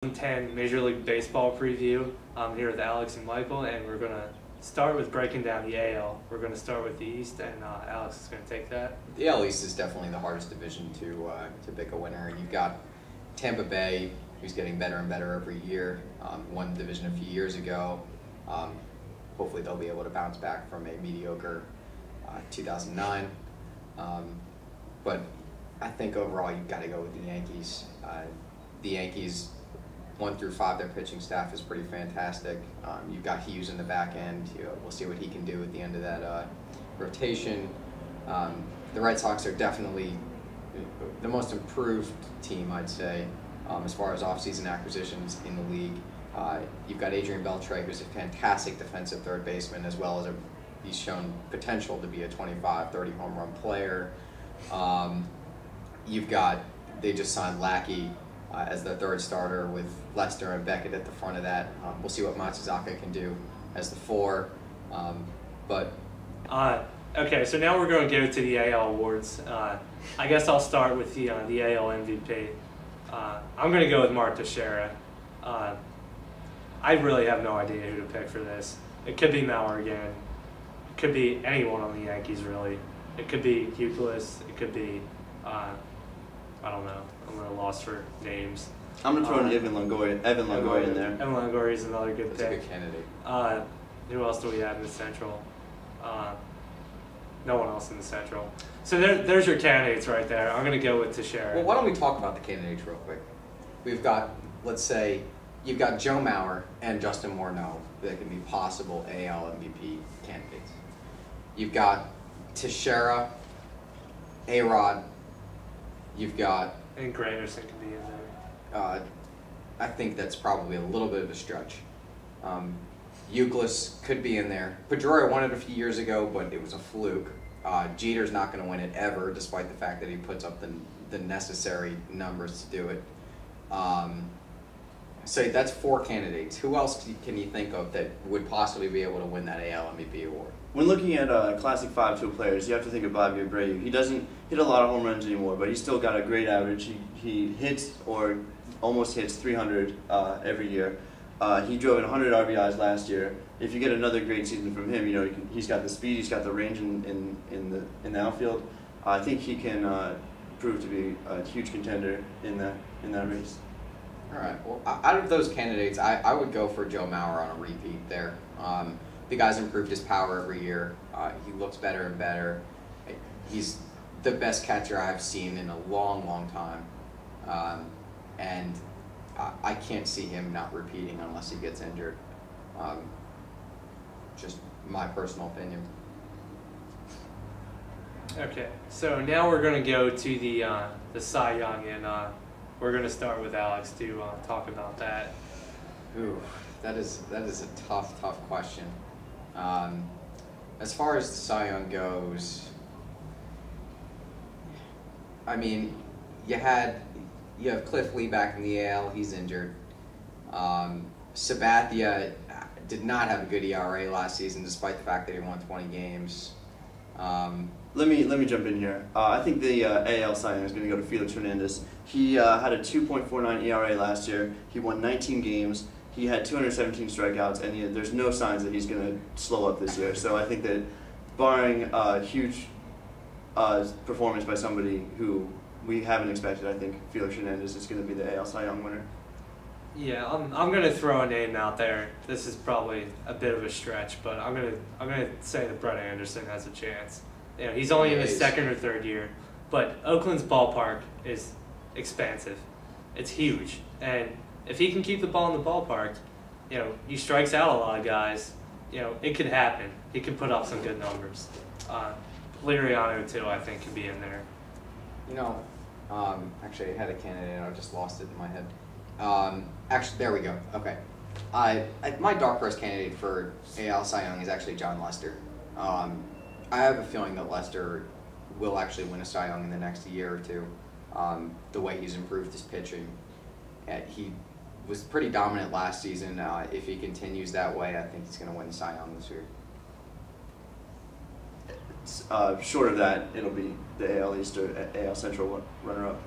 2010 Major League Baseball preview. I'm here with Alex and Michael, and we're going to start with breaking down the AL. We're going to start with the East, and Alex is going to take that. The AL East is definitely the hardest division to pick a winner. You've got Tampa Bay, who's getting better and better every year. Won the division a few years ago. Hopefully they'll be able to bounce back from a mediocre 2009. But I think overall you've got to go with the Yankees. The Yankees, 1 through 5, their pitching staff is pretty fantastic. You've got Hughes in the back end. We'll see what he can do at the end of that rotation. The Red Sox are definitely the most improved team, I'd say, as far as offseason acquisitions in the league. You've got Adrian Beltre, who's a fantastic defensive third baseman, as well as he's shown potential to be a 25, 30 home run player. They just signed Lackey as the third starter with Lester and Beckett at the front of that. We'll see what Matsuzaka can do as the 4. Okay, so now we're going to go to the AL awards. I guess I'll start with the AL MVP. I'm going to go with Mark Teixeira. I really have no idea who to pick for this. It could be Mauer again. It could be anyone on the Yankees, really. It could be Youkilis. It could be, I don't know. I'm a little lost for names. I'm going to throw in Evan Longoria in there. Evan Longoria is another good pick. That's a good candidate. Who else do we have in the Central? No one else in the Central. So there's your candidates right there. I'm going to go with Teixeira. Well, why don't we talk about the candidates real quick? We've got, let's say, you've got Joe Mauer and Justin Morneau that can be possible AL MVP candidates. You've got Teixeira, A-Rod. You've got... And Granderson can be in there. I think that's probably a little bit of a stretch. Youkilis could be in there. Pedroia won it a few years ago, but it was a fluke. Jeter's not going to win it ever, despite the fact that he puts up the necessary numbers to do it. So that's 4 candidates. Who else can you think of that would possibly be able to win that AL MVP award? When looking at classic 5-tool players, you have to think of Bobby Abreu. He doesn't hit a lot of home runs anymore, but he's still got a great average. He hits or almost hits 300 every year. He drove in 100 RBIs last year. If you get another great season from him, he's got the speed, he's got the range in the outfield. I think he can prove to be a huge contender in that race. All right. Well, out of those candidates, I would go for Joe Mauer on a repeat there. The guy's improved his power every year. He looks better and better. He's the best catcher I've seen in a long, long time. And I can't see him not repeating unless he gets injured. Just my personal opinion. Okay, so now we're going to go to the Cy Young, and we're going to start with Alex to talk about that. Ooh, that is a tough question. As far as the Cy Young goes, I mean, you have Cliff Lee back in the AL. He's injured. Sabathia did not have a good ERA last season, despite the fact that he won 20 games. Let me jump in here. I think the AL Cy Young is going to go to Felix Hernandez. He had a 2.49 ERA last year. He won 19 games. He had 217 strikeouts, and there's no signs that he's going to slow up this year. So I think that, barring a huge performance by somebody who we haven't expected, I think Felix Hernandez is going to be the AL Cy Young winner. Yeah, I'm going to throw a name out there. This is probably a bit of a stretch, but I'm going to say that Brett Anderson has a chance. He's only in his second or third year, but Oakland's ballpark is expansive. It's huge, and if he can keep the ball in the ballpark, he strikes out a lot of guys. It could happen. He could put up some good numbers. Liriano too, I think, could be in there. Actually, I had a candidate. I just lost it in my head. Actually, there we go. Okay. My dark horse candidate for AL Cy Young is actually John Lester. I have a feeling that Lester will actually win a Cy Young in the next year or two. The way he's improved his pitching. He was pretty dominant last season. If he continues that way, I think he's going to win the Cy Young this year. Short of that, it'll be the AL East or AL Central runner-up.